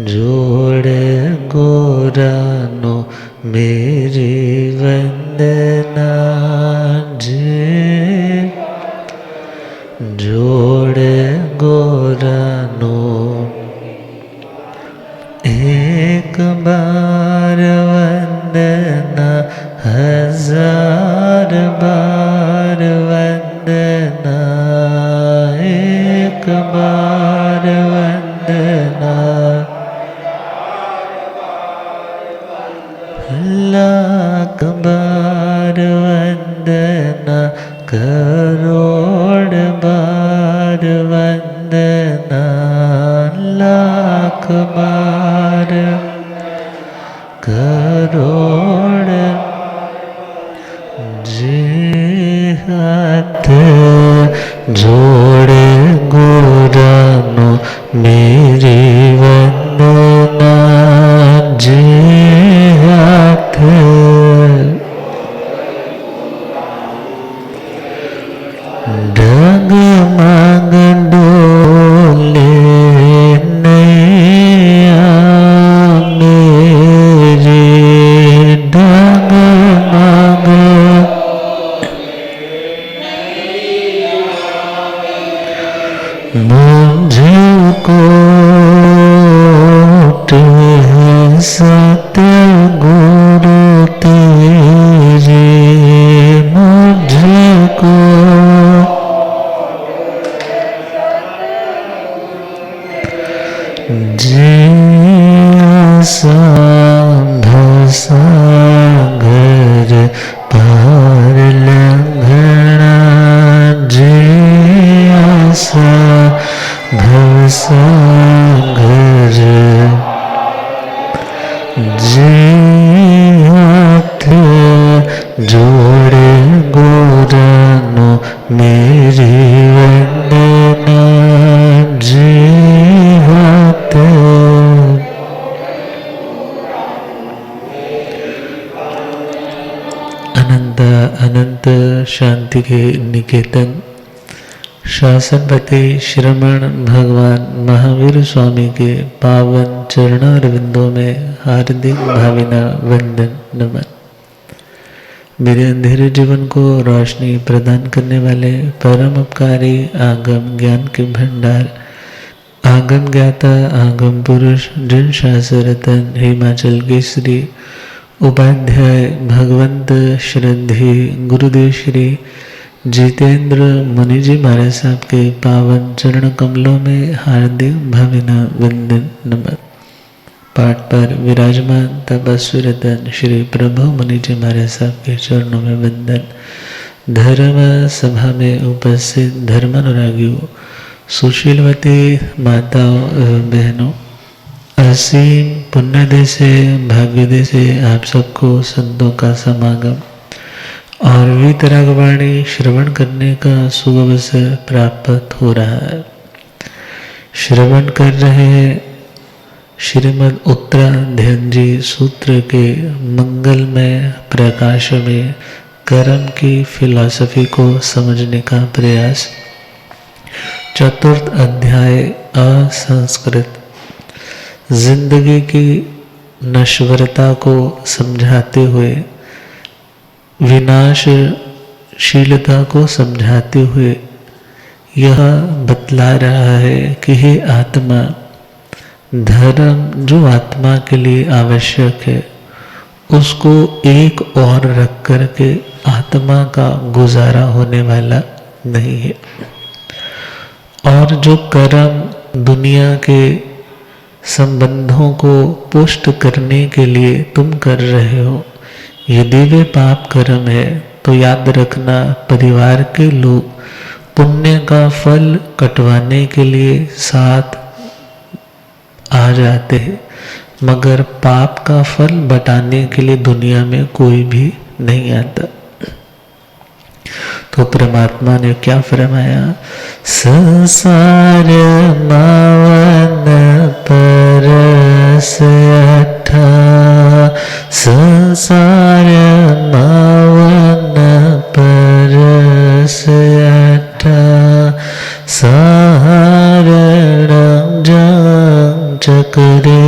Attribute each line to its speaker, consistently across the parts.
Speaker 1: जोड़ गोरानो मेरी वंदना जी, जोड़ गोरानो एक बार वंदना हजार बार वंदना, एक बार वंदना लाख बार वंदना, करोड़ बार वंदना, लाख बार करोड़ जी हाथ जोड़े गोरानो मेरी वंदना जी हाथ डगमग डोले नैया मेरी, डगमग मुझको सतगुरु तेरे, मुझको सागर पार लंघना, सागर जी हाथ जोड़े गोरानो मेरी वंदना जी हाथ अनंत अनंत शांति के निकेतन शासनपति श्रमण भगवान महावीर स्वामी के पावन चरणारविंदों में हार्दिक भावना वंदन नमन। मेरे अंधेरे जीवन को रोशनी प्रदान करने वाले परम उपकारी आगम ज्ञान के भंडार, आगम ज्ञाता आगम पुरुष जिन शास्त्ररतन हिमाचल केसरी उपाध्याय भगवंत श्रद्धे गुरुदेव श्री जितेंद्र मुनि जी महाराज साहब के पावन चरण कमलों में हार्दिक भावना वंदन नमन। पाठ पर विराजमान तपस्वी रतन श्री प्रभु मुनि जी महाराज साहब के चरणों में वंदन। धर्म सभा में उपस्थित धर्मानुरागियों, सुशीलवती माताओं एवं बहनों, असीम पुण्यदय से भाग्योदय से आप सबको संतों का समागम और वीतरागवाणी श्रवण करने का शुभ अवसर प्राप्त हो रहा है। श्रवण कर रहे हैं श्रीमद् उत्तराध्ययन जी सूत्र के मंगलमय प्रकाश में कर्म की फिलॉसफी को समझने का प्रयास। चतुर्थ अध्याय असंस्कृत, जिंदगी की नश्वरता को समझाते हुए, विनाशशीलता को समझाते हुए यह बतला रहा है कि हे आत्मा, धर्म जो आत्मा के लिए आवश्यक है उसको एक और रख करके आत्मा का गुजारा होने वाला नहीं है। और जो कर्म दुनिया के संबंधों को पुष्ट करने के लिए तुम कर रहे हो, यदि वे पाप कर्म है तो याद रखना परिवार के लोग पुण्य का फल कटवाने के लिए साथ आ जाते हैं, मगर पाप का फल बटाने के लिए दुनिया में कोई भी नहीं आता। तो परमात्मा ने क्या फरमाया? संसार मावन परस अठा, संसार मावन परस अठा, सहारण जान चक्रे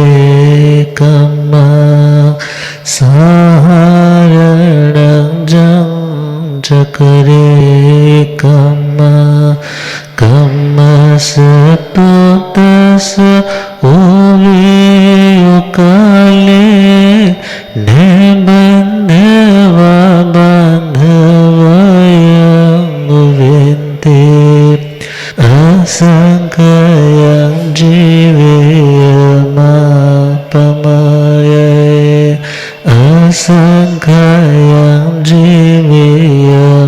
Speaker 1: कम सारणं चक्रे कम सतोतस ओवियो काले ने बंधवा बांधवयं विन्ते असंख्यं जीवयमापमये असंख्यं जीवयमापमये।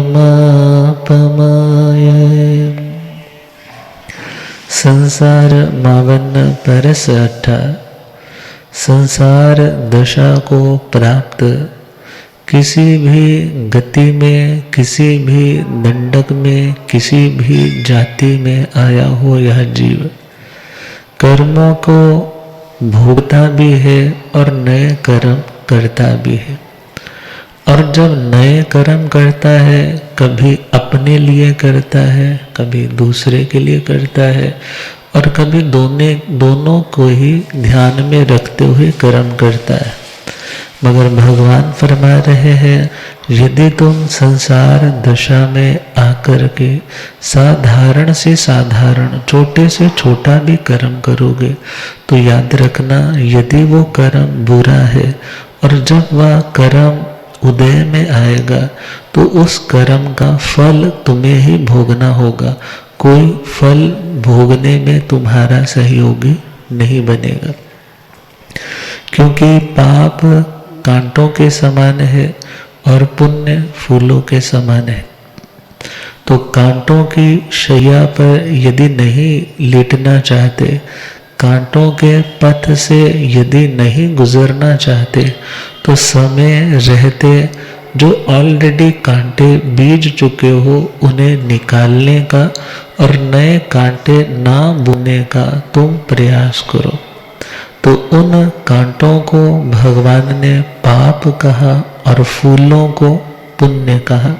Speaker 1: संसार 52 परस 18 संसार दशा को प्राप्त किसी भी गति में, किसी भी दंडक में, किसी भी जाति में आया हो यह जीव कर्मों को भोगता भी है और नए कर्म करता भी है। और जब नए कर्म करता है, कभी अपने लिए करता है, कभी दूसरे के लिए करता है, और कभी दोनों को ही ध्यान में रखते हुए कर्म करता है। मगर भगवान फरमा रहे हैं, यदि तुम संसार दशा में आकर के साधारण से साधारण, छोटे से छोटा भी कर्म करोगे तो याद रखना, यदि वो कर्म बुरा है और जब वह कर्म उदय में आएगा तो उस कर्म का फल तुम्हें ही भोगना होगा। कोई फल भोगने में तुम्हारा सहयोगी नहीं बनेगा, क्योंकि पाप कांटों के समान है और पुण्य फूलों के समान है। तो कांटों की शैया पर यदि नहीं लेटना चाहते, कांटों के पथ से यदि नहीं गुजरना चाहते, तो समय रहते जो ऑलरेडी कांटे बीज चुके हो उन्हें निकालने का और नए कांटे ना बोने का तुम प्रयास करो। तो उन कांटों को भगवान ने पाप कहा और फूलों को पुण्य कहा।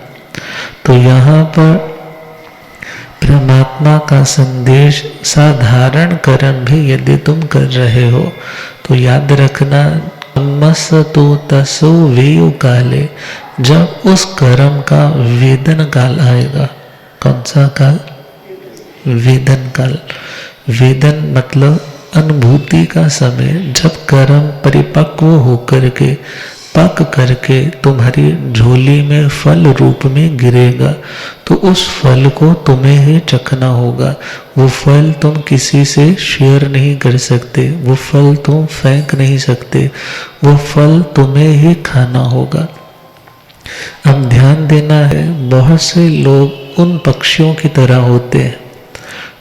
Speaker 1: तो यहाँ पर परमात्मा का संदेश, साधारण कर्म भी यदि तुम कर रहे हो तो याद रखना, मसतु तसु वेयु काले, जब उस कर्म का वेदन काल आएगा। कौन सा काल? वेदन काल। वेदन मतलब अनुभूति का समय, जब कर्म परिपक्व होकर के पक करके तुम्हारी झोली में फल रूप में गिरेगा, तो उस फल को तुम्हें ही चखना होगा। वो फल तुम किसी से शेयर नहीं कर सकते, वो फल तुम फेंक नहीं सकते, वो फल तुम्हें ही खाना होगा। अब ध्यान देना है, बहुत से लोग उन पक्षियों की तरह होते हैं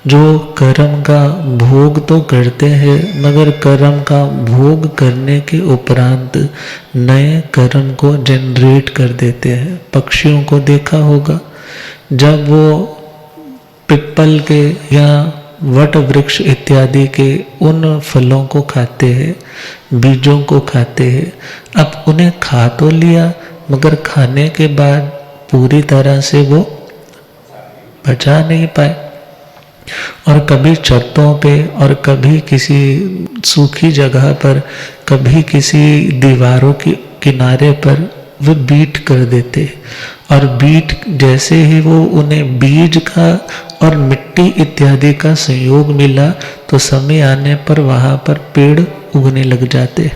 Speaker 1: जो कर्म का भोग तो करते हैं, मगर कर्म का भोग करने के उपरांत नए कर्म को जनरेट कर देते हैं। पक्षियों को देखा होगा, जब वो पिप्पल के या वट वृक्ष इत्यादि के उन फलों को खाते हैं, बीजों को खाते हैं, अब उन्हें खा तो लिया, मगर खाने के बाद पूरी तरह से वो बचा नहीं पाए। और कभी छतों पे और कभी किसी सूखी जगह पर, कभी किसी दीवारों के किनारे पर वो बीट कर देते, और बीट जैसे ही वो उन्हें बीज का और मिट्टी इत्यादि का संयोग मिला, तो समय आने पर वहाँ पर पेड़ उगने लग जाते।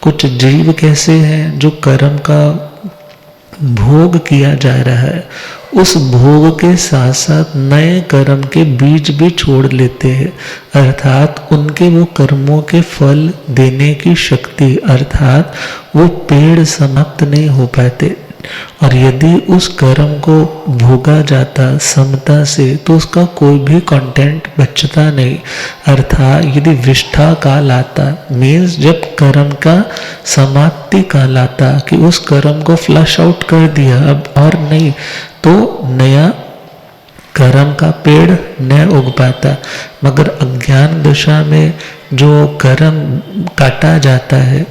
Speaker 1: कुछ जीव कैसे हैं जो कर्म का भोग किया जा रहा है, उस भोग के साथ साथ नए कर्म के बीज भी छोड़ लेते हैं, अर्थात उनके वो कर्मों के फल देने की शक्ति, अर्थात वो पेड़ समाप्त नहीं हो पाते। और यदि उस कर्म को भोगा जाता समता से, तो उसका कोई भी कंटेंट बचता नहीं। अर्थात यदि विष्ठा काल आता, मीन्स जब कर्म का समाप्ति काल आता कि उस कर्म को फ्लश आउट कर दिया अब और नहीं, तो नया कर्म का पेड़ न उग पाता। मगर अज्ञान दशा में जो कर्म काटा जाता है,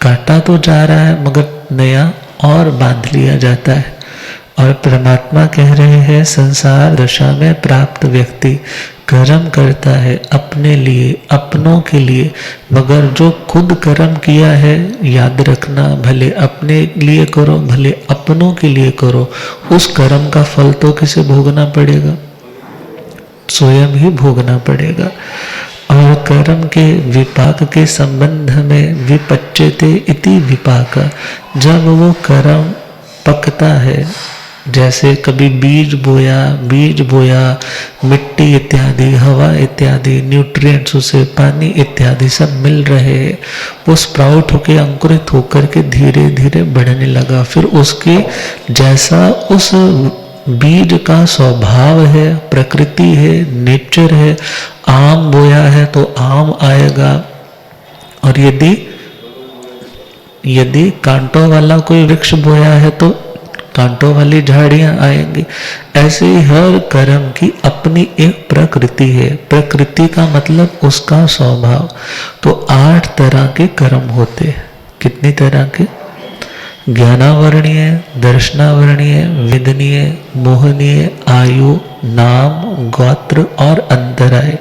Speaker 1: काटा तो जा रहा है मगर नया और बांध लिया जाता है। और परमात्मा कह रहे हैं, संसार दशा में प्राप्त व्यक्ति कर्म करता है अपने लिए, अपनों के लिए, मगर जो खुद कर्म किया है, याद रखना, भले अपने लिए करो भले अपनों के लिए करो, उस कर्म का फल तो किसे भोगना पड़ेगा? स्वयं ही भोगना पड़ेगा। और कर्म के विपाक के संबंध में विपच्यते इति विपाक, जब वो कर्म पकता है, जैसे कभी बीज बोया, मिट्टी इत्यादि, हवा इत्यादि, न्यूट्रिएंट्स उसे पानी इत्यादि सब मिल रहे हैं, वो स्प्राउट होके अंकुरित होकर के धीरे धीरे बढ़ने लगा। फिर उसके जैसा उस बीज का स्वभाव है, प्रकृति है, नेचर है। आम बोया है तो आम आएगा, और यदि कांटों वाला कोई वृक्ष बोया है तो कांटों वाली झाड़ियां आएंगी। ऐसे ही हर कर्म की अपनी एक प्रकृति है। प्रकृति का मतलब उसका स्वभाव। तो 8 तरह के कर्म होते हैं। कितनी तरह के? ज्ञानावरणीय, दर्शनावरणीय, वेदनीय, मोहनीय, आयु, नाम, गोत्र और अंतराय।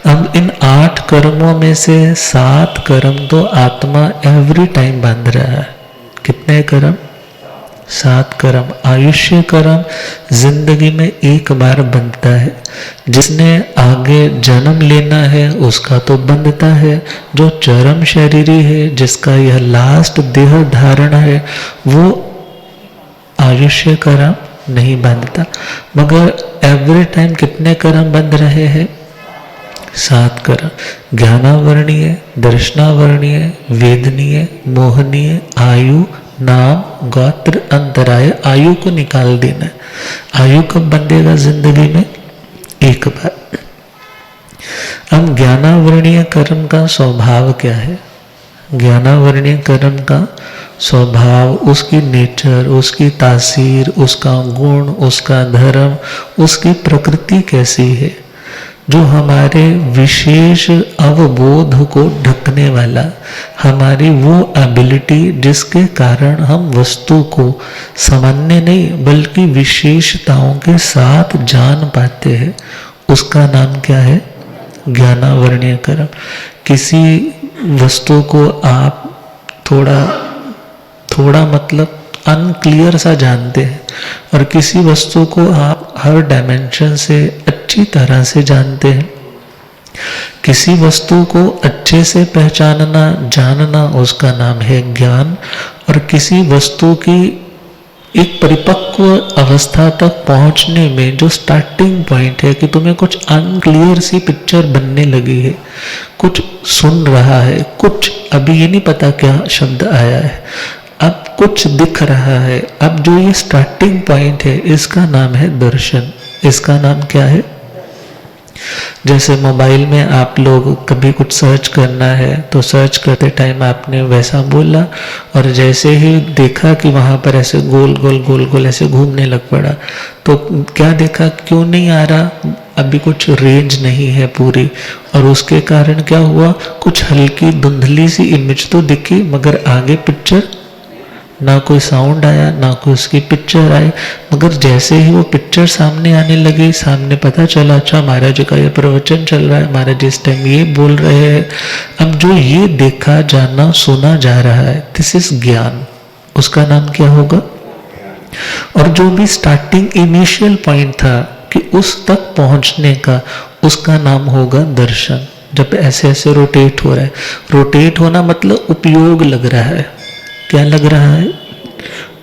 Speaker 1: अब इन 8 कर्मों में से 7 कर्म तो आत्मा एवरी टाइम बांध रहा है। कितने कर्म? 7 कर्म। आयुष्य कर्म जिंदगी में एक बार बनता है। जिसने आगे जन्म लेना है उसका तो बंधता है। जो चरम शरीरी है, जिसका यह लास्ट देह धारण है, वो आयुष्य कर्म नहीं बांधता। मगर एवरी टाइम कितने कर्म बंध रहे हैं? 7 कर्म। ज्ञानावरणीय, दर्शनावरणीय, वेदनीय, मोहनीय, आयु, नाम, गोत्र, अंतराय। आयु को निकाल देना है। आयु कब बंधेगा जिंदगी में? एक बार। अब ज्ञानावरणीय कर्म का स्वभाव क्या है? ज्ञानावरणीय कर्म का स्वभाव, उसकी नेचर, उसकी तासीर, उसका गुण, उसका धर्म, उसकी प्रकृति कैसी है? जो हमारे विशेष अवबोध को ढकने वाला, हमारी वो एबिलिटी जिसके कारण हम वस्तु को सामान्य नहीं बल्कि विशेषताओं के साथ जान पाते हैं, उसका नाम क्या है? ज्ञानावरणीय कर्म। किसी वस्तु को आप थोड़ा मतलब अनक्लियर सा जानते हैं, और किसी वस्तु को आप हर डायमेंशन से अच्छी तरह से जानते हैं। किसी वस्तु को अच्छे से पहचानना, जानना, उसका नाम है ज्ञान। और किसी वस्तु की एक परिपक्व अवस्था तक पहुंचने में जो स्टार्टिंग पॉइंट है कि तुम्हें कुछ अनक्लियर सी पिक्चर बनने लगी है, कुछ सुन रहा है, कुछ अभी ये नहीं पता क्या शब्द आया है, अब कुछ दिख रहा है, अब जो ये स्टार्टिंग पॉइंट है इसका नाम है दर्शन। इसका नाम क्या है? जैसे मोबाइल में आप लोग कभी कुछ सर्च करना है तो सर्च करते टाइम आपने वैसा बोला, और जैसे ही देखा कि वहां पर ऐसे गोल गोल ऐसे घूमने लग पड़ा, तो क्या देखा? क्यों नहीं आ रहा? अभी कुछ रेंज नहीं है पूरी, और उसके कारण क्या हुआ? कुछ हल्की धुंधली सी इमेज तो दिखी, मगर आगे पिक्चर ना कोई साउंड आया, ना कोई उसकी पिक्चर आई। मगर जैसे ही वो पिक्चर सामने आने लगी, सामने पता चला अच्छा महाराज जी का ये प्रवचन चल रहा है, महाराज जी इस टाइम ये बोल रहे हैं। अब जो ये देखा, जाना, सुना जा रहा है, दिस इज ज्ञान। उसका नाम क्या होगा? और जो भी स्टार्टिंग इनिशियल पॉइंट था कि उस तक पहुंचने का, उसका नाम होगा दर्शन। जब ऐसे ऐसे रोटेट हो रहा है, रोटेट होना मतलब उपयोग लग रहा है। क्या लग रहा है?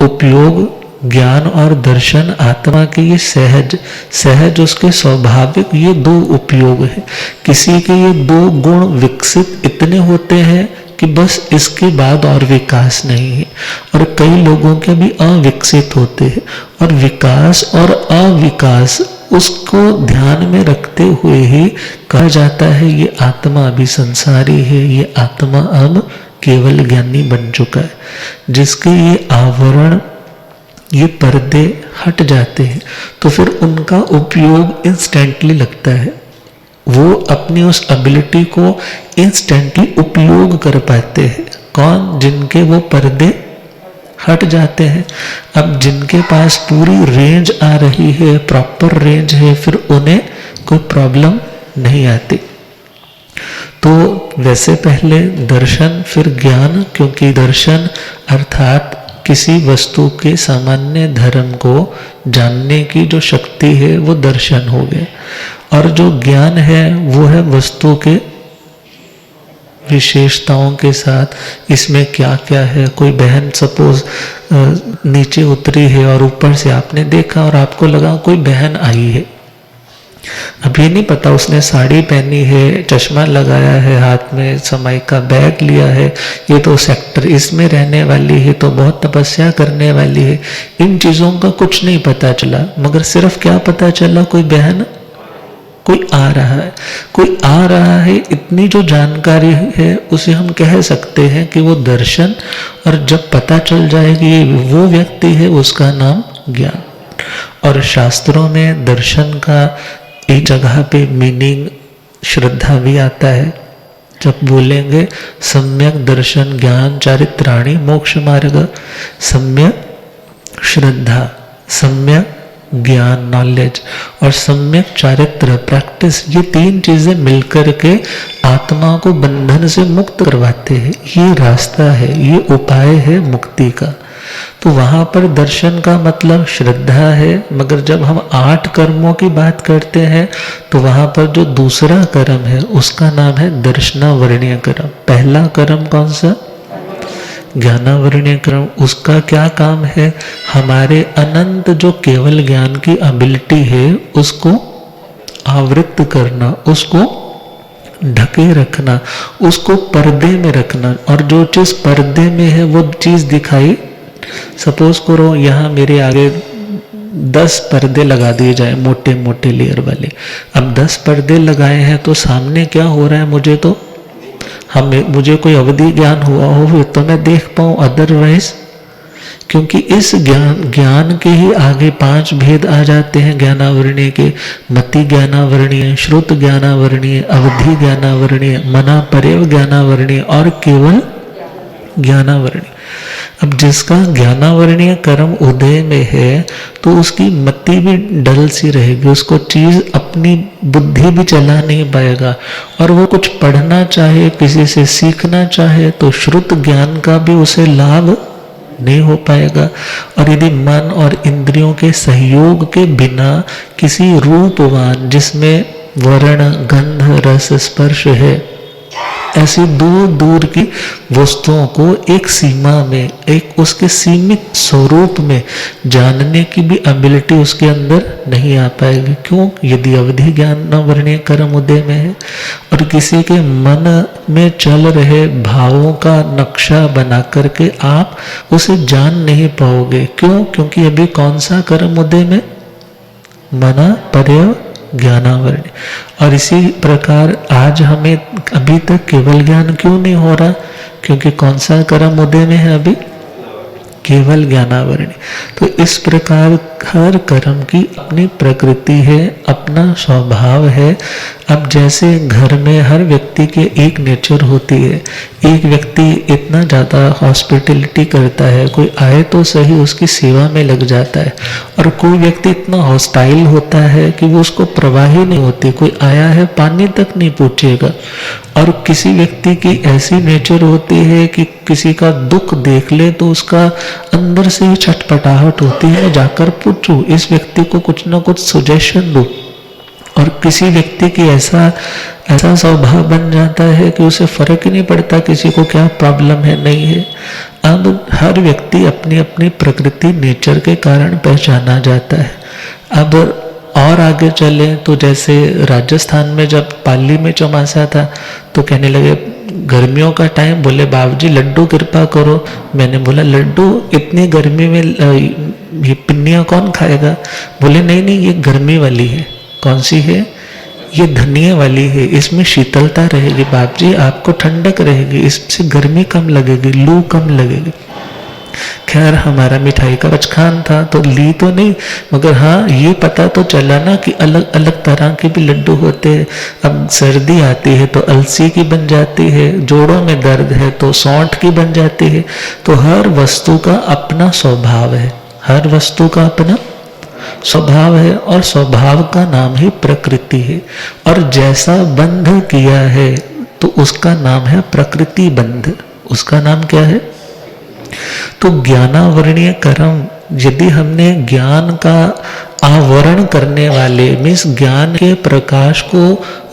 Speaker 1: उपयोग। ज्ञान और दर्शन आत्मा के ये सहज उसके स्वाभाविक ये 2 उपयोग है। किसी के ये 2 गुण विकसित इतने होते हैं कि बस इसके बाद और विकास नहीं है, और कई लोगों के भी अविकसित होते हैं। और विकास और अविकास उसको ध्यान में रखते हुए ही कहा जाता है ये आत्मा अभी संसारी है, ये आत्मा अब केवल ज्ञानी बन चुका है। जिसके ये आवरण, ये पर्दे हट जाते हैं तो फिर उनका उपयोग इंस्टेंटली लगता है। वो अपनी उस एबिलिटी को इंस्टेंटली उपयोग कर पाते हैं। कौन? जिनके वो पर्दे हट जाते हैं। अब जिनके पास पूरी रेंज आ रही है, प्रॉपर रेंज है, फिर उन्हें कोई प्रॉब्लम नहीं आती। तो वैसे पहले दर्शन फिर ज्ञान, क्योंकि दर्शन अर्थात किसी वस्तु के सामान्य धर्म को जानने की जो शक्ति है वो दर्शन हो गया, और जो ज्ञान है वो है वस्तु के विशेषताओं के साथ इसमें क्या क्या है। कोई बहन सपोज नीचे उतरी है और ऊपर से आपने देखा और आपको लगा कोई बहन आई है, अब ये नहीं पता उसने साड़ी पहनी है, चश्मा लगाया है, हाथ में समय का बैग लिया है, ये तो सेक्टर इसमें रहने वाली है, तो बहुत तपस्या करने वाली है, इन चीज़ों का कुछ नहीं पता चला। मगर सिर्फ क्या पता चला, कोई बहन, कोई आ रहा है, कोई आ रहा है, इतनी जो जानकारी है उसे हम कह सकते हैं कि वो दर्शन। और जब पता चल जाएगी वो व्यक्ति है, उसका नाम ज्ञान। और शास्त्रों में दर्शन का एक जगह पे मीनिंग श्रद्धा भी आता है। जब बोलेंगे सम्यक दर्शन ज्ञान चारित्राणि मोक्ष मार्ग, सम्यक श्रद्धा, सम्यक ज्ञान नॉलेज और सम्यक चारित्र प्रैक्टिस, ये तीन चीजें मिलकर के आत्मा को बंधन से मुक्त करवाते हैं। ये रास्ता है, ये उपाय है मुक्ति का। तो वहां पर दर्शन का मतलब श्रद्धा है। मगर जब हम 8 कर्मों की बात करते हैं तो वहां पर जो दूसरा कर्म है उसका नाम है दर्शनावर्णीय कर्म। पहला कर्म कौन सा, ज्ञानावर्णीय कर्म। उसका क्या काम है, हमारे अनंत जो केवल ज्ञान की एबिलिटी है उसको आवृत करना, उसको ढके रखना, उसको पर्दे में रखना। और जो चीज पर्दे में है वो चीज दिखाई, सपोज करो यहाँ मेरे आगे 10 पर्दे लगा दिए जाए, मोटे मोटे लेयर वाले। अब 10 पर्दे लगाए हैं तो सामने क्या हो रहा है मुझे तो मुझे कोई अवधि ज्ञान हुआ हो तो मैं देख पाऊं, अदरवाइज क्योंकि इस ज्ञान के ही आगे 5 भेद आ जाते हैं ज्ञानावर्णीय के। मति ज्ञानावर्णीय, श्रुत ज्ञानावर्णीय, अवधि ज्ञानावर्णीय, मना परेव ज्ञानावर्णीय और केवल ज्ञानावर्णीय। अब जिसका ज्ञानावर्णीय कर्म उदय में है तो उसकी मति भी डल सी रहेगी, उसको चीज अपनी बुद्धि भी चला नहीं पाएगा। और वो कुछ पढ़ना चाहे, किसी से सीखना चाहे तो श्रुत ज्ञान का भी उसे लाभ नहीं हो पाएगा। और यदि मन और इंद्रियों के सहयोग के बिना किसी रूपवान जिसमें वर्ण गंध रस स्पर्श है, ऐसी दूर दूर की वस्तुओं को एक सीमा में, एक उसके सीमित स्वरूप में जानने की भी एबिलिटी उसके अंदर नहीं आ पाएगी। क्यों? यदि अवधि ज्ञानावर्णीय कर्म उदय में है और किसी के मन में चल रहे भावों का नक्शा बना करके आप उसे जान नहीं पाओगे। क्यों? क्योंकि अभी कौन सा कर्म उदय में, मना पर्यव ज्ञानावर्णीय। और इसी प्रकार आज हमें अभी तक केवल ज्ञान क्यों नहीं हो रहा? क्योंकि कौन सा कर्म उदय में है अभी, केवल ज्ञानावर्णीय। तो इस प्रकार हर कर्म की अपनी प्रकृति है, अपना स्वभाव है। अब जैसे घर में हर व्यक्ति के एक नेचर होती है, एक व्यक्ति इतना ज़्यादा हॉस्पिटलिटी करता है, कोई आए तो सही उसकी सेवा में लग जाता है, और कोई व्यक्ति इतना हॉस्टाइल होता है कि वो उसको परवाह ही नहीं होती, कोई आया है पानी तक नहीं पूछेगा। और किसी व्यक्ति की ऐसी नेचर होती है कि किसी का दुख देख ले तो उसका अंदर से ही छटपटाहट होती है, मैं जाकर पूछूं, इस व्यक्ति को कुछ ना कुछ सजेशन दूं। और किसी व्यक्ति की ऐसा स्वभाव बन जाता है कि उसे फर्क ही नहीं पड़ता किसी को क्या प्रॉब्लम है नहीं है। अब हर व्यक्ति अपनी अपनी प्रकृति नेचर के कारण पहचाना जाता है। अब और आगे चले तो जैसे राजस्थान में जब पाली में चौमासा था तो कहने लगे गर्मियों का टाइम, बोले बाबूजी लड्डू कृपा करो। मैंने बोला लड्डू इतनी गर्मी में ये पिन्नियाँ कौन खाएगा? बोले नहीं नहीं ये गर्मी वाली है। कौन सी है? ये धनिया वाली है, इसमें शीतलता रहेगी बाबूजी, आपको ठंडक रहेगी, इससे गर्मी कम लगेगी, लू कम लगेगी। खैर हमारा मिठाई का बचकान था तो ली तो नहीं, मगर हाँ ये पता तो चला ना कि अलग अलग तरह के भी लड्डू होते हैं। अब सर्दी आती है तो अलसी की बन जाती है, जोड़ों में दर्द है तो सौंठ की बन जाती है। तो हर वस्तु का अपना स्वभाव है, हर वस्तु का अपना स्वभाव है, और स्वभाव का नाम ही प्रकृति है। और जैसा बंध किया है तो उसका नाम है प्रकृति बंध। उसका नाम क्या है? तो ज्ञानावरणीय कर्म, यदि हमने ज्ञान का आवरण करने वाले मीन्स ज्ञान के प्रकाश को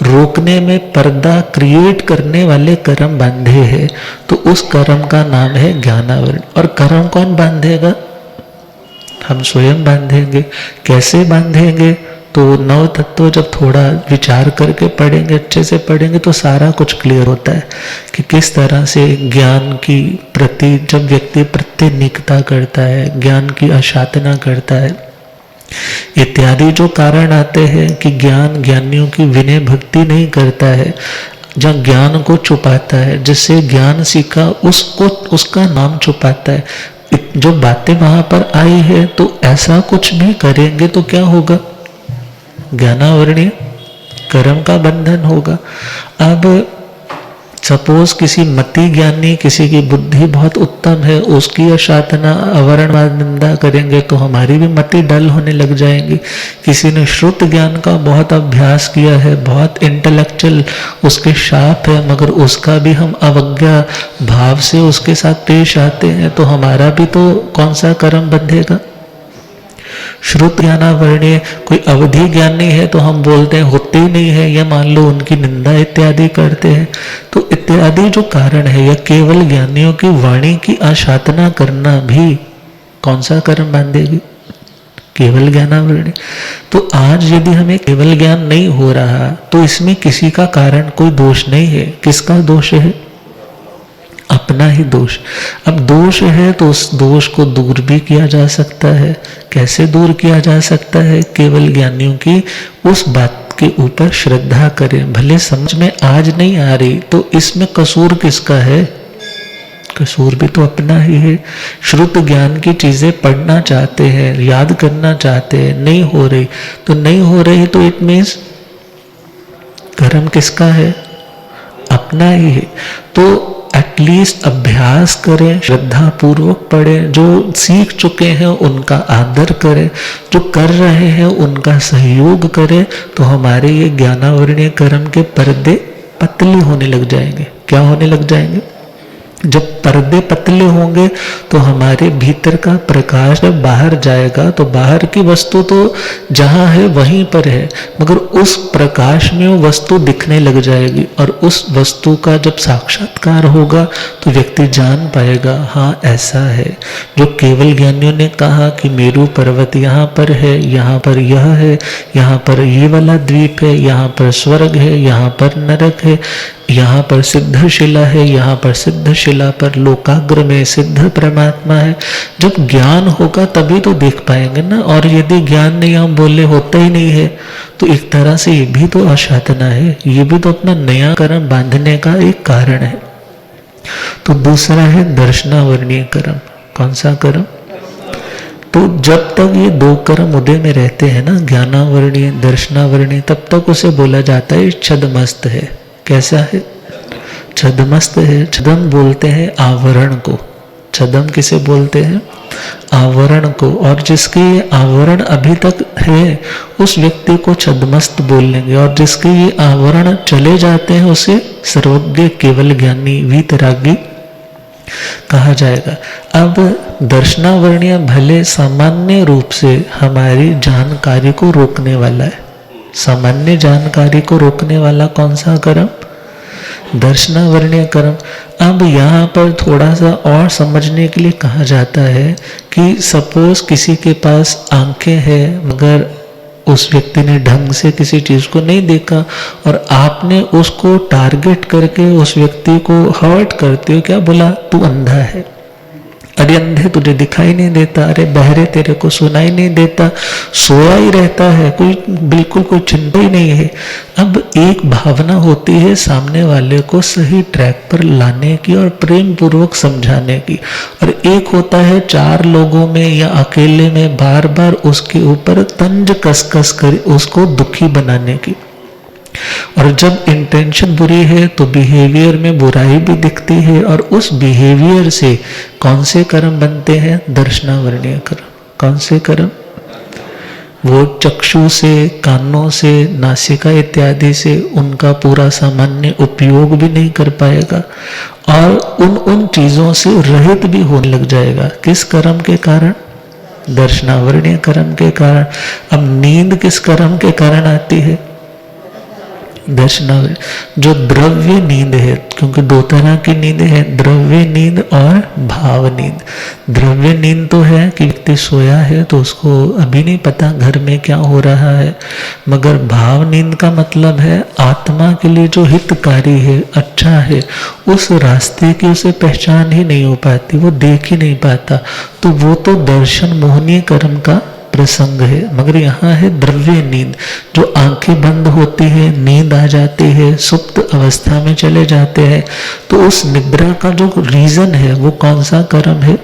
Speaker 1: रोकने में पर्दा क्रिएट करने वाले कर्म बांधे हैं, तो उस कर्म का नाम है ज्ञानावरण। और कर्म कौन बांधेगा? हम स्वयं बांधेंगे। कैसे बांधेंगे? तो नव तत्व जब थोड़ा विचार करके पढ़ेंगे, अच्छे से पढ़ेंगे, तो सारा कुछ क्लियर होता है कि किस तरह से ज्ञान की प्रति जब व्यक्ति प्रतिनिकता करता है, ज्ञान की अशातना करता है, इत्यादि जो कारण आते हैं कि ज्ञान ज्ञानियों की विनय भक्ति नहीं करता है, जब ज्ञान को छुपाता है, जिससे ज्ञान सीखा उसको उसका नाम छुपाता है। जो बातें वहां पर आई है, तो ऐसा कुछ भी करेंगे तो क्या होगा? ज्ञानावरणीय कर्म का बंधन होगा। अब सपोज किसी मति ज्ञानी, किसी की बुद्धि बहुत उत्तम है, उसकी अशातना आवरणवाद निंदा करेंगे तो हमारी भी मति डल होने लग जाएंगी। किसी ने श्रुत ज्ञान का बहुत अभ्यास किया है, बहुत इंटेलेक्चुअल उसके शाप है, मगर उसका भी हम अवज्ञा भाव से उसके साथ पेश आते हैं, तो हमारा भी तो कौन सा कर्म बंधेगा? श्रुत ज्ञानावरणीय। कोई अवधि ज्ञानी है तो हम बोलते हैं होते ही नहीं है, या मान लो उनकी निंदा इत्यादि करते हैं। तो इत्यादि जो कारण है, या केवल ज्ञानियों की वाणी की आशातना करना भी कौन सा कर्म बांधेगी? केवल ज्ञानावरणीय। तो आज यदि हमें केवल ज्ञान नहीं हो रहा, तो इसमें किसी का कारण कोई दोष नहीं है। किसका दोष है? अपना ही दोष। अब दोष है तो उस दोष को दूर भी किया जा सकता है। कैसे दूर किया जा सकता है? केवल ज्ञानियों की उस बात के ऊपर श्रद्धा करें। भले समझ में आज नहीं आ रही, तो इसमें कसूर किसका है? कसूर भी तो अपना ही है। श्रुत ज्ञान की चीजें पढ़ना चाहते हैं, याद करना चाहते हैं, नहीं हो रही, तो नहीं हो रही, तो इट मीन्स कर्म किसका है? अपना ही है। तो एटलीस्ट अभ्यास करें, श्रद्धा पूर्वक पढ़ें, जो सीख चुके हैं उनका आदर करें, जो कर रहे हैं उनका सहयोग करें, तो हमारे ये ज्ञानावरणीय कर्म के पर्दे पतले होने लग जाएंगे। क्या होने लग जाएंगे? जब पर्दे पतले होंगे तो हमारे भीतर का प्रकाश जब बाहर जाएगा, तो बाहर की वस्तु तो जहाँ है वहीं पर है, मगर उस प्रकाश में वो वस्तु दिखने लग जाएगी। और उस वस्तु का जब साक्षात्कार होगा तो व्यक्ति जान पाएगा, हाँ ऐसा है। जो केवल ज्ञानियों ने कहा कि मेरू पर्वत यहाँ पर है, यहाँ पर यह है, यहाँ पर ये वाला द्वीप है, यहाँ पर स्वर्ग है, यहाँ पर नरक है, यहाँ पर सिद्ध शिला है, यहाँ पर सिद्ध शिला पर लोकाग्र में सिद्ध परमात्मा है। जब ज्ञान होगा तभी तो देख पाएंगे ना। और यदि ज्ञान नहीं, हम बोले होता ही नहीं है, तो एक तरह से ये भी तो अशातना है, ये भी तो अपना नया कर्म बांधने का एक कारण है। तो दूसरा है दर्शनावरणीय कर्म। कौन सा कर्म? तो जब तक ये दो कर्म उदय में रहते हैं ना, ज्ञानावरणीय दर्शनावरणीय, तब तक उसे बोला जाता है छदमस्त है। कैसा है? छदमस्त है। छदम बोलते हैं आवरण को। छदम किसे बोलते हैं? आवरण को। और जिसके ये आवरण अभी तक है उस व्यक्ति को छदमस्त बोल लेंगे, और जिसके ये आवरण चले जाते हैं उसे सर्वज्ञ केवल ज्ञानी वीतरागी कहा जाएगा। अब दर्शनावरणीय भले सामान्य रूप से हमारी जानकारी को रोकने वाला है। सामान्य जानकारी को रोकने वाला कौन सा कर्म? दर्शनावरणीय कर्म। अब यहाँ पर थोड़ा सा और समझने के लिए कहा जाता है कि सपोज किसी के पास आंखें हैं, मगर उस व्यक्ति ने ढंग से किसी चीज को नहीं देखा, और आपने उसको टारगेट करके उस व्यक्ति को हर्ट करते हो। क्या बोला? तू अंधा है। अरे अंधे तुझे दिखाई नहीं देता, अरे बहरे तेरे को सुनाई नहीं देता, सोया ही रहता है, कोई बिल्कुल कोई चिंता ही नहीं है। अब एक भावना होती है सामने वाले को सही ट्रैक पर लाने की और प्रेम पूर्वक समझाने की, और एक होता है चार लोगों में या अकेले में बार बार उसके ऊपर तंज कस कर उसको दुखी बनाने की। और जब इंटेंशन बुरी है तो बिहेवियर में बुराई भी दिखती है, और उस बिहेवियर से कौन से कर्म बनते हैं? दर्शनावरणीय कर्म। कौन से कर्म? वो चक्षु से, कानों से, नासिका इत्यादि से उनका पूरा सामान्य उपयोग भी नहीं कर पाएगा और उन चीजों से रहित भी होने लग जाएगा। किस कर्म के कारण? दर्शनावरणीय कर्म के कारण। अब नींद किस कर्म के कारण आती है? दर्शनावरण, जो द्रव्य नींद है, क्योंकि दो तरह की नींद है, द्रव्य नींद और भाव नींद। द्रव्य नींद तो है कि व्यक्ति सोया है तो उसको अभी नहीं पता घर में क्या हो रहा है, मगर भाव नींद का मतलब है आत्मा के लिए जो हितकारी है, अच्छा है, उस रास्ते की उसे पहचान ही नहीं हो पाती, वो देख ही नहीं पाता, तो वो तो दर्शन मोहनीय कर्म का प्रसंग है। मगर यहाँ है द्रव्य नींद, जो आंखें बंद होती है, नींद आ जाती है, सुप्त अवस्था में चले जाते हैं, तो उस निद्रा का जो रीजन है वो कौन सा कर्म है?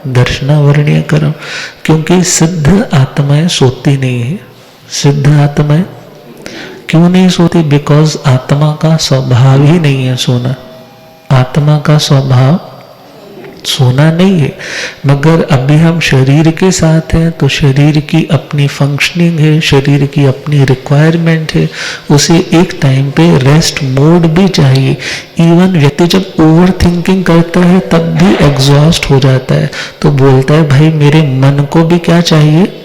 Speaker 1: दर्शनावरणीय कर्म। क्योंकि सिद्ध आत्माएं सोती नहीं है। सिद्ध आत्माएं क्यों नहीं सोती? बिकॉज आत्मा का स्वभाव ही नहीं है सोना। आत्मा का स्वभाव सोना नहीं है, मगर अभी हम शरीर के साथ हैं तो शरीर की अपनी फंक्शनिंग है, शरीर की अपनी रिक्वायरमेंट है, उसे एक टाइम पे रेस्ट मोड भी चाहिए। इवन व्यक्ति जब ओवर थिंकिंग करता है तब भी एग्जॉस्ट हो जाता है, तो बोलता है भाई मेरे मन को भी क्या चाहिए?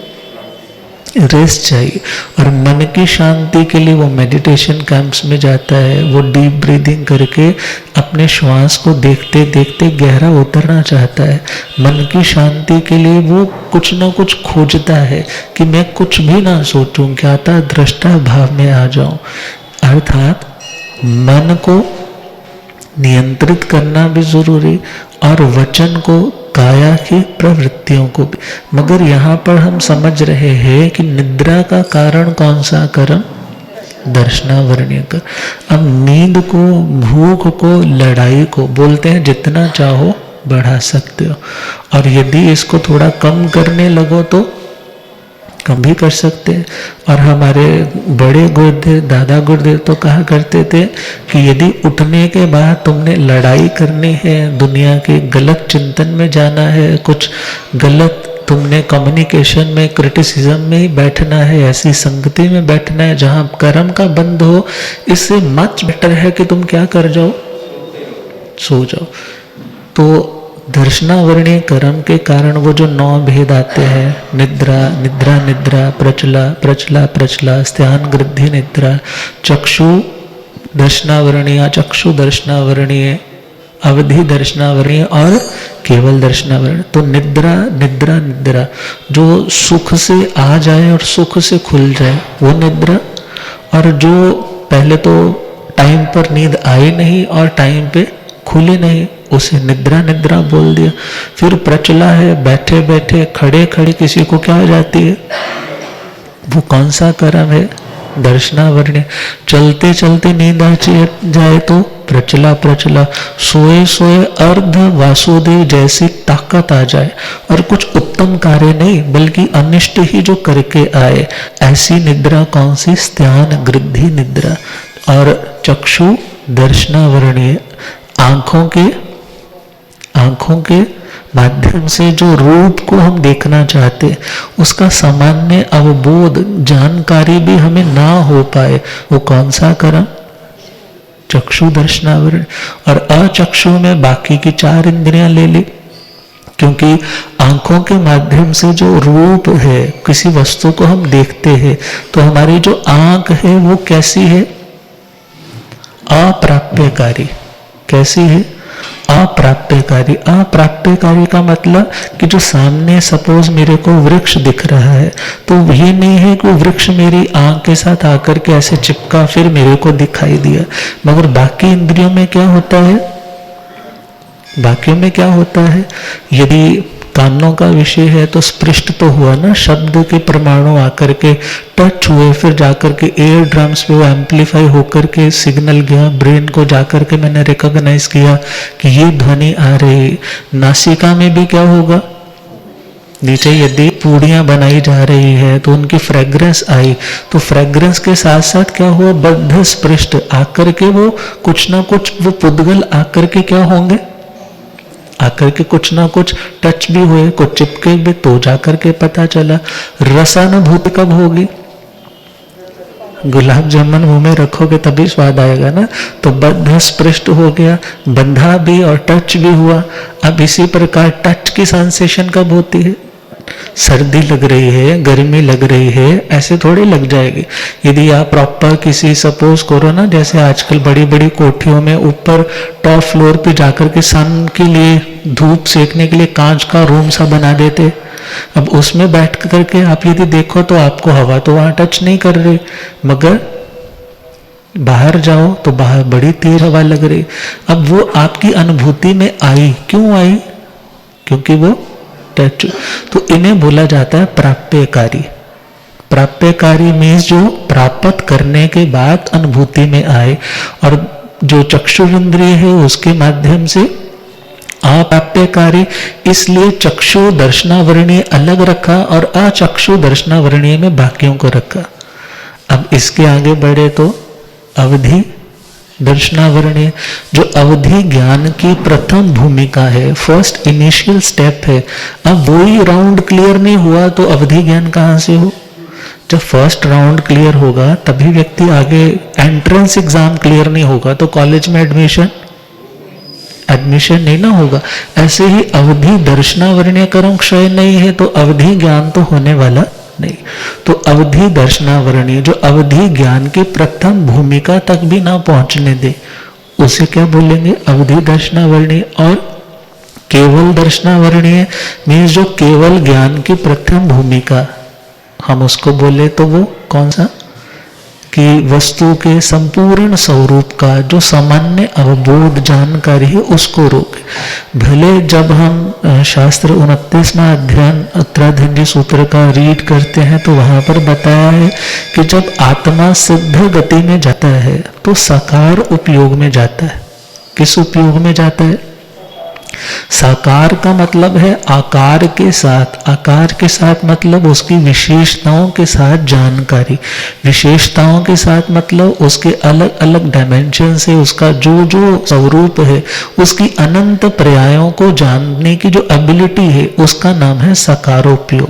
Speaker 1: रेस्ट चाहिए। और मन की शांति के लिए वो मेडिटेशन कैंप्स में जाता है, वो डीप ब्रीदिंग करके अपने श्वास को देखते देखते गहरा उतरना चाहता है। मन की शांति के लिए वो कुछ ना कुछ खोजता है कि मैं कुछ भी ना सोचूं, क्या था दृष्टा भाव में आ जाऊं। अर्थात मन को नियंत्रित करना भी जरूरी और वचन को, काया की प्रवृत्तियों को भी। मगर यहाँ पर हम समझ रहे हैं कि निद्रा का कारण कौन सा कर्म? दर्शनावरणीय कर्म। अब नींद को, भूख को, लड़ाई को बोलते हैं जितना चाहो बढ़ा सकते हो, और यदि इसको थोड़ा कम करने लगो तो कम भी कर सकते हैं। और हमारे बड़े गुरुदेव, दादा गुरुदेव तो कहा करते थे कि यदि उठने के बाद तुमने लड़ाई करनी है, दुनिया के गलत चिंतन में जाना है, कुछ गलत तुमने कम्युनिकेशन में, क्रिटिसिज्म में ही बैठना है, ऐसी संगति में बैठना है जहाँ कर्म का बंध हो, इससे मच बेटर है कि तुम क्या कर जाओ? सो जाओ। तो दर्शनावरणीय कर्म के कारण वो जो 9 भेद आते हैं, निद्रा, निद्रा निद्रा, प्रचला प्रचला प्रचला, स्त्यान गृद्धि निद्रा, चक्षु दर्शनावरणीय, चक्षु दर्शनावरणीय, अवधि दर्शनावरणीय और केवल दर्शनावरणीय। तो निद्रा निद्रा निद्रा, जो सुख से आ जाए और सुख से खुल जाए वो निद्रा, और जो पहले तो टाइम पर नींद आई नहीं और टाइम पे खुले नहीं, उसे निद्रा निद्रा बोल दिया। फिर प्रचला है, बैठे बैठे, खड़े खड़े किसी को क्या हो जाती है, वो कौन सा कर्म है? दर्शनावरणीय। चलते चलते नींद आ जाए तो प्रचला प्रचला, सोए सोए अर्ध वासुदेव जैसी ताकत आ जाए और कुछ उत्तम कार्य नहीं बल्कि अनिष्ट ही जो करके आए, ऐसी निद्रा कौन सी? स्त्यान गृद्धि निद्रा। और चक्षु दर्शनावरणीय, आंखों के माध्यम से जो रूप को हम देखना चाहते, उसका सामान्य अवबोध, जानकारी भी हमें ना हो पाए, वो कौन सा कर्म? चक्षु दर्शनावरण। और अचक्षु में बाकी की 4 इंद्रियां ले ली, क्योंकि आंखों के माध्यम से जो रूप है, किसी वस्तु को हम देखते हैं, तो हमारी जो आंख है वो कैसी है? अप्राप्यकारी। कैसी है? अप्राप्यकारी। अप्राप्यकारी का मतलब कि जो सामने सपोज मेरे को वृक्ष दिख रहा है, तो ये नहीं है कि वृक्ष मेरी आंख के साथ आकर के ऐसे चिपका फिर मेरे को दिखाई दिया। मगर बाकी इंद्रियों में क्या होता है? बाकियों में क्या होता है? यदि कानों का विषय है तो स्पृष्ट तो हुआ ना, शब्द के परमाणु आकर के टच हुए, फिर जाकर के एयर ड्रम्स पे वो एम्पलीफाई होकर के सिग्नल गया ब्रेन को, जाकर के मैंने रिकॉग्नाइज किया कि ये ध्वनि आ रही। नासिका में भी क्या होगा? नीचे यदि पूड़ियां बनाई जा रही है तो उनकी फ्रेग्रेंस आई, तो फ्रेग्रेंस के साथ साथ क्या हुआ? बद्ध स्पृष्ट आकर के वो कुछ ना कुछ वो पुद्गल आकर के क्या होंगे? आकर के कुछ ना कुछ टच भी हुए, कुछ चिपके भी, तो जाकर के पता चला। रसानुभूति कब होगी? गुलाब जामुन मुंह में रखोगे तभी स्वाद आएगा ना। तो बद्ध स्पृष्ट हो गया, बंधा भी और टच भी हुआ। अब इसी प्रकार टच की सेंसेशन कब होती है? सर्दी लग रही है, गर्मी लग रही है, ऐसे थोड़ी लग जाएगी। यदि आप प्रॉपर किसी, सपोज करो ना, जैसे आजकल बड़ी बड़ी कोठियों में ऊपर टॉप फ्लोर पे जाकर के सन के लिए, धूप सेकने के लिए कांच का रूम सा बना देते। अब उसमें बैठ करके आप यदि देखो तो आपको हवा तो वहां टच नहीं कर रही, मगर बाहर जाओ तो बाहर बड़ी तेज हवा लग रही। अब वो आपकी अनुभूति में आई, क्यों आई? क्योंकि वो टच। तो इन्हें बोला जाता है प्राप्यकारी। प्राप्यकारी मीन्स जो प्राप्त करने के बाद अनुभूति में आए, और जो चक्षु इंद्रिय है उसके माध्यम से अप्राप्यकारी। इसलिए चक्षु दर्शनावरणीय अलग रखा और अचक्षु दर्शनावरणीय में बाकियों को रखा। अब इसके आगे बढ़े तो अवधि दर्शनावरणीय, जो अवधि ज्ञान की प्रथम भूमिका है, फर्स्ट इनिशियल स्टेप है। अब वही राउंड क्लियर नहीं हुआ तो अवधि ज्ञान कहाँ से हो? जब फर्स्ट राउंड क्लियर होगा तभी व्यक्ति आगे, एंट्रेंस एग्जाम क्लियर नहीं होगा तो कॉलेज में एडमिशन नहीं ना होगा। ऐसे ही अवधि दर्शनावरणीय कर्म क्षय नहीं है तो अवधि ज्ञान तो होने वाला नहीं। तो अवधि दर्शनावरणीय, जो अवधि ज्ञान की प्रथम भूमिका तक भी ना पहुंचने दे, उसे क्या बोलेंगे? अवधि दर्शनावरणीय। और केवल दर्शनावरणीय मीन्स जो केवल ज्ञान की प्रथम भूमिका, हम उसको बोले तो वो कौन सा? कि वस्तु के संपूर्ण स्वरूप का जो सामान्य अवबोध जानकारी है उसको रोके। भले जब हम शास्त्र 29वां अध्ययन उत्तराधिंडी सूत्र का रीड करते हैं तो वहां पर बताया है कि जब आत्मा सिद्ध गति में जाता है तो साकार उपयोग में जाता है। किस उपयोग में जाता है? साकार का मतलब है आकार के साथ। आकार के साथ मतलब उसकी विशेषताओं के साथ जानकारी। विशेषताओं के साथ मतलब उसके अलग अलग डायमेंशन से उसका जो जो स्वरूप है, उसकी अनंत पर्यायों को जानने की जो एबिलिटी है, उसका नाम है साकारोपयोग।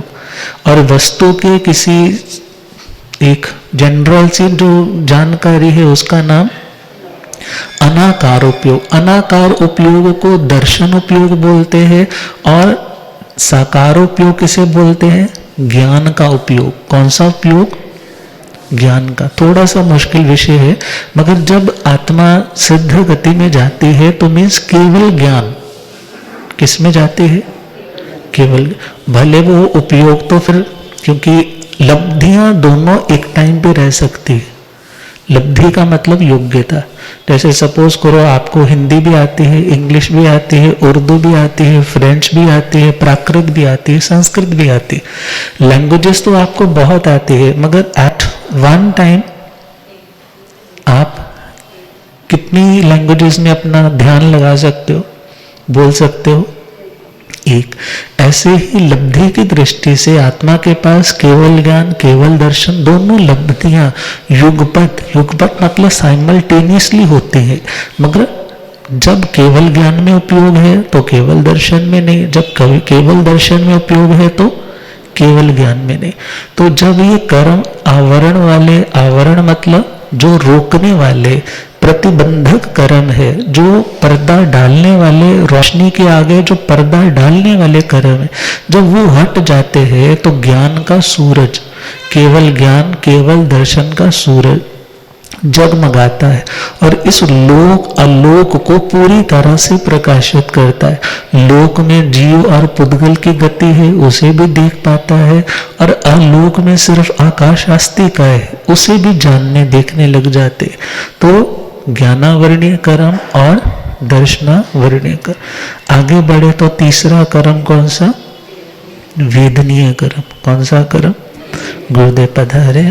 Speaker 1: और वस्तु के किसी एक जनरल सी जो जानकारी है उसका नाम अनाकार उपयोग। अनाकार उपयोग को दर्शन उपयोग बोलते हैं और साकार उपयोग किसे बोलते हैं? ज्ञान का उपयोग। कौन सा उपयोग? ज्ञान का। थोड़ा सा मुश्किल विषय है, मगर जब आत्मा सिद्ध गति में जाती है तो मीन्स केवल ज्ञान किस में जाती है? केवल। भले वो उपयोग तो फिर, क्योंकि लब्धियां दोनों एक टाइम पे रह सकती है। लब्धि का मतलब योग्यता। जैसे सपोज करो आपको हिंदी भी आती है, इंग्लिश भी आती है, उर्दू भी आती है, फ्रेंच भी आती है, प्राकृत भी आती है, संस्कृत भी आती है। लैंग्वेजेस तो आपको बहुत आती है, मगर एट वन टाइम आप कितनी लैंग्वेजेस में अपना ध्यान लगा सकते हो, बोल सकते हो? एक। ऐसे ही लब्धि की दृष्टि से आत्मा के पास केवल ज्ञान, केवल दर्शन, दोनों लब्धियां युगपत मतलब साइमल्टेनियसली होते हैं। मगर जब केवल ज्ञान में उपयोग है तो केवल दर्शन में नहीं, जब केवल दर्शन में उपयोग है तो केवल ज्ञान में नहीं। तो जब ये कर्म आवरण वाले, आवरण मतलब जो रोकने वाले, प्रतिबंधक कर्म है, जो पर्दा डालने वाले, रोशनी के आगे जो पर्दा डालने वाले कर्म है, जब वो हट जाते हैं तो ज्ञान का सूरज, केवल ज्ञान, केवल दर्शन का सूरज जगमगाता है और इस लोक अलोक को पूरी तरह से प्रकाशित करता है। लोक में जीव और पुद्गल की गति है, उसे भी देख पाता है, और अलोक में सिर्फ आकाश आस्तिक है, उसे भी जानने देखने लग जाते। तो ज्ञानावरणीय कर्म और दर्शनावरणीय कर्म। आगे बढ़े तो तीसरा कर्म कौन सा? वेदनीय कर्म। कौन सा कर्म? गुरुदेव पधारे।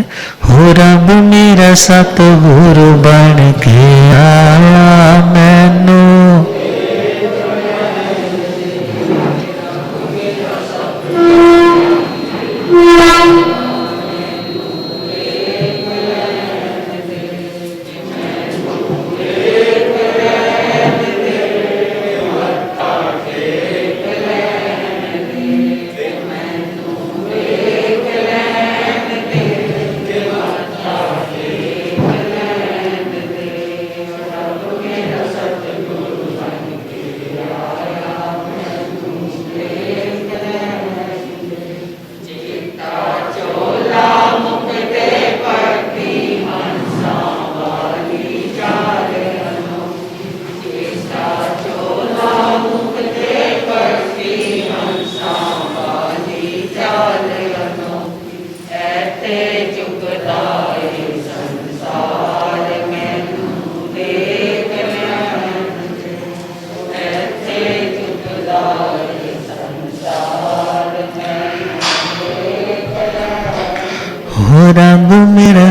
Speaker 1: हो रब मेरा सतगुरु बन के आया मैनू,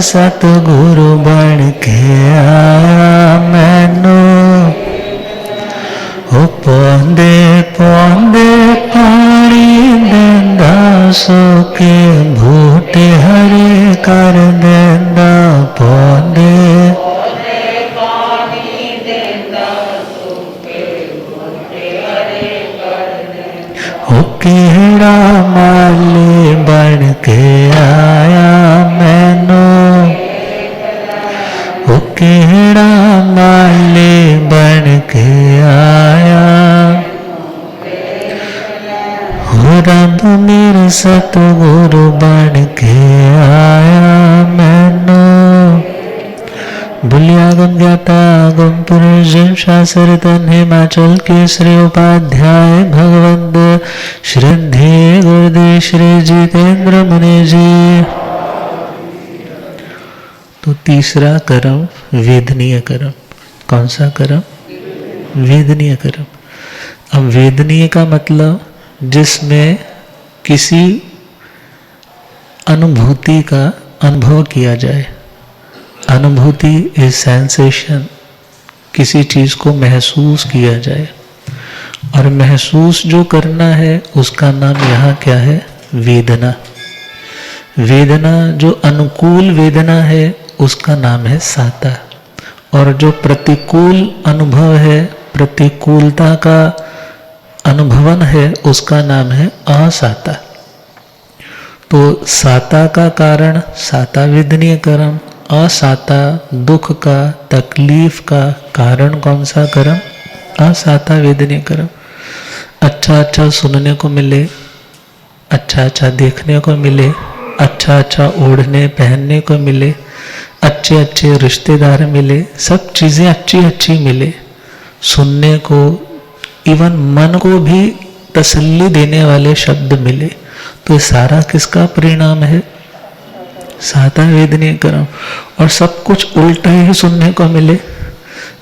Speaker 1: सतगुरु बन के आया मैनू ओ पौंदे पौंदे पानी देंदा सुके बूटे हरे कर देंदा पौंदे ओ केड़ा माली बन के आया मैनू ओ केड़ा माली बन के आया हो रब मेरे सतगुरु बन के आया मैनू बुलिया गम ज्ञाता गम पुरुष शास्त्र तन हिमाचल के श्री उपाध्याय भगवंत श्रद्धेय गुरुदेव श्री जितेंद्र मुनि जी। तो तीसरा कर्म वेदनीय कर्म। कौन सा कर्म? वेदनीय कर्म। अब वेदनीय का मतलब जिसमें किसी अनुभूति का अनुभव किया जाए। अनुभूति इज सेंसेशन, किसी चीज को महसूस किया जाए। और महसूस जो करना है उसका नाम यहाँ क्या है? वेदना। वेदना जो अनुकूल वेदना है उसका नाम है साता। और जो प्रतिकूल अनुभव है, प्रतिकूलता का अनुभवन है, उसका नाम है असाता। तो साता का कारण साता वेदनीय कर्म, असाता दुख का, तकलीफ का कारण कौन सा कर्म? असाता वेदनीय कर्म। अच्छा अच्छा सुनने को मिले, अच्छा अच्छा देखने को मिले, अच्छा अच्छा ओढ़ने पहनने को मिले, अच्छे अच्छे रिश्तेदार मिले, सब चीज़ें अच्छी अच्छी मिले, सुनने को, इवन मन को भी तसल्ली देने वाले शब्द मिले, तो ये सारा किसका परिणाम है? साता वेदनीय कर्म। और सब कुछ उल्टा ही सुनने को मिले,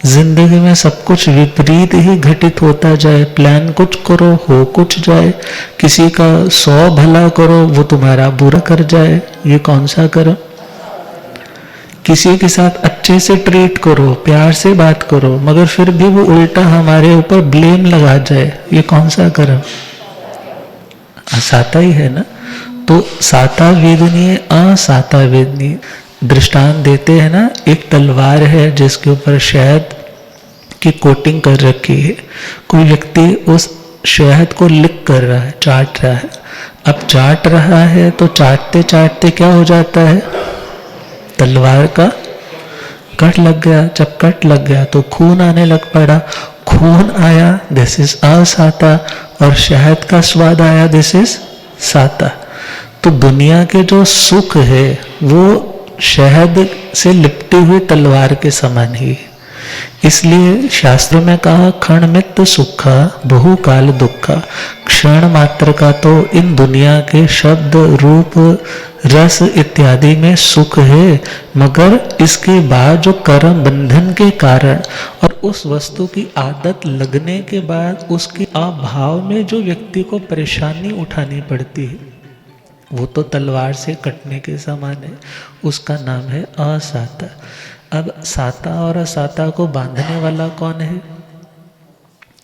Speaker 1: जिंदगी में सब कुछ विपरीत ही घटित होता जाए, प्लान कुछ करो हो कुछ जाए, किसी का 100 भला करो वो तुम्हारा बुरा कर जाए, ये कौन सा कर्म? किसी के साथ अच्छे से ट्रीट करो, प्यार से बात करो, मगर फिर भी वो उल्टा हमारे ऊपर ब्लेम लगा जाए, ये कौन सा कर्म? साता ही है ना। तो साता वेदनीय, असाता वेदनीय। दृष्टांत देते हैं ना, एक तलवार है जिसके ऊपर शहद की कोटिंग कर रखी है, कोई व्यक्ति उस शहद को लिक कर रहा है, चाट रहा है। अब चाट रहा है तो चाटते चाटते क्या हो जाता है? तलवार का कट लग गया। जब कट लग गया तो खून आने लग पड़ा, खून आया, दिस इज असाता। और शहद का स्वाद आया, दिस इज साता। तो दुनिया के जो सुख है वो शहद से लिपटी हुई तलवार के समान ही है। इसलिए शास्त्रों में कहा क्षणमित सुखा बहुकाल दुखा। क्षण मात्र का तो इन दुनिया के शब्द रूप रस इत्यादि में सुख है, मगर इसके बाद जो कर्म बंधन के कारण और उस वस्तु की आदत लगने के बाद उसके अभाव में जो व्यक्ति को परेशानी उठानी पड़ती है, वो तो तलवार से कटने के समान है, उसका नाम है असाता। अब साता और असाता को बांधने वाला कौन है?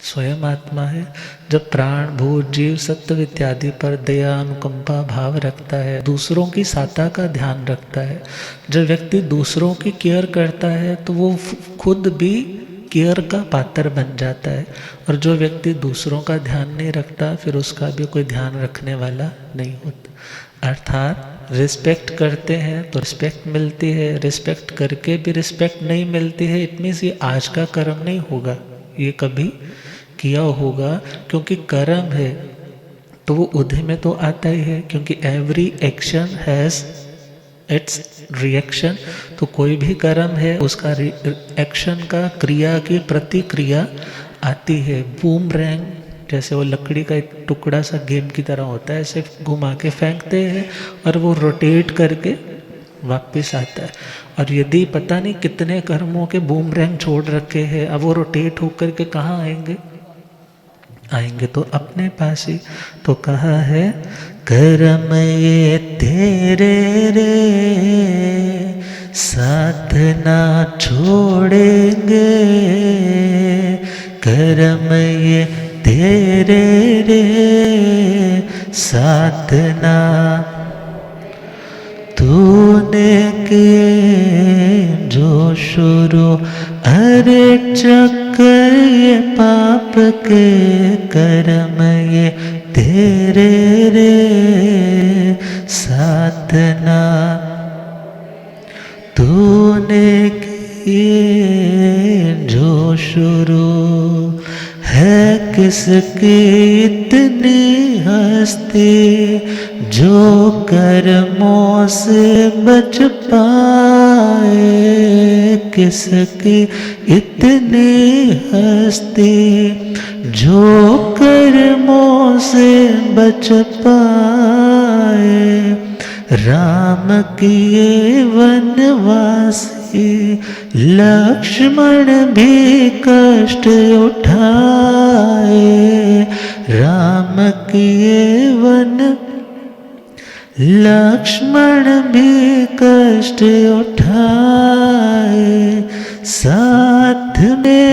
Speaker 1: स्वयं आत्मा है। जब प्राण भूत जीव सत्व इत्यादि पर दया अनुकंपा भाव रखता है, दूसरों की साता का ध्यान रखता है, जब व्यक्ति दूसरों की केयर करता है तो वो खुद भी केयर का पात्र बन जाता है। और जो व्यक्ति दूसरों का ध्यान नहीं रखता, फिर उसका भी कोई ध्यान रखने वाला नहीं होता। अर्थात रिस्पेक्ट करते हैं तो रिस्पेक्ट मिलती है, रिस्पेक्ट करके भी रिस्पेक्ट नहीं मिलती है, इट मीन्स ये आज का कर्म नहीं होगा, ये कभी किया होगा। क्योंकि कर्म है तो वो उधे में तो आता ही है, क्योंकि every action has its reaction. तो कोई भी कर्म है उसका एक्शन का, क्रिया की प्रतिक्रिया आती है। बूमरैंग जैसे वो लकड़ी का एक टुकड़ा सा गेम की तरह होता है, ऐसे घुमा के फेंकते हैं और वो रोटेट करके वापस आता है। और यदि पता नहीं कितने कर्मों के बूमरैंग छोड़ रखे हैं, अब वो रोटेट होकर के कहाँ आएंगे? आएंगे तो अपने पास ही। तो कहा है कर्म ये तेरे रे साथ ना छोड़ेंगे, कर्म ये तेरे रे, साथ ना तूने किए जो शुरू, अरे चक्कर ये पाप के, कर्म ये तेरे रे, साथ ना तूने किए जो शुरू, है किसकी इतनी हस्ती, जो कर्मों से बच पाए, किसकी इतनी हस्ती, जो कर्मों से बच पाए, राम किए वनवासी, लक्ष्मण भी कष्ट उठाए, राम किए लक्ष्मण भी कष्ट उठाए, साथ में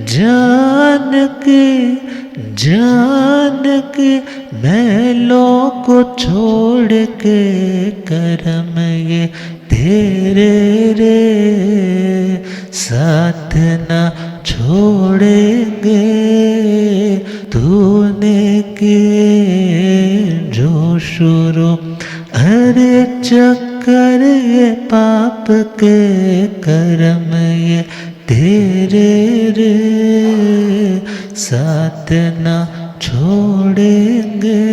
Speaker 1: जान के महलों को छोड़ के, कर्म ये तेरे रे, साथ ना छोड़ेंगे, तूने किए जो शुरू, अरे चक्कर ये पाप के, कर्म ये तेरे रे, साथ ना छोड़ेंगे,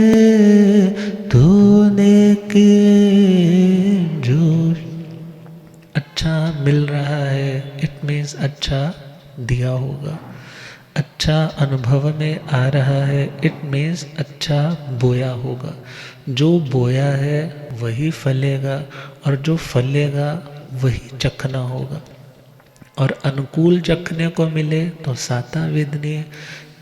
Speaker 1: तूने किए जो। अच्छा मिल रहा है, इट मीन्स अच्छा दिया होगा। अच्छा अनुभव में आ रहा है, इट मीन्स अच्छा बोया होगा। जो बोया है वही फलेगा, और जो फलेगा वही चखना होगा। और अनुकूल चखने को मिले तो साता वेदनीय,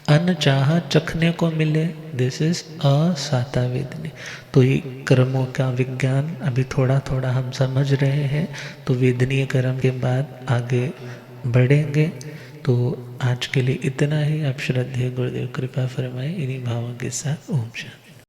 Speaker 1: अनचाहा चखने को मिले दिस इज असाता वेदनीय। तो ये कर्मों का विज्ञान अभी थोड़ा थोड़ा हम समझ रहे हैं, तो वेदनीय कर्म के बाद आगे बढ़ेंगे। तो आज के लिए इतना ही। आप श्रद्धेय गुरुदेव कृपा फरमाए इन्हीं भावों के साथ। ओम शांति।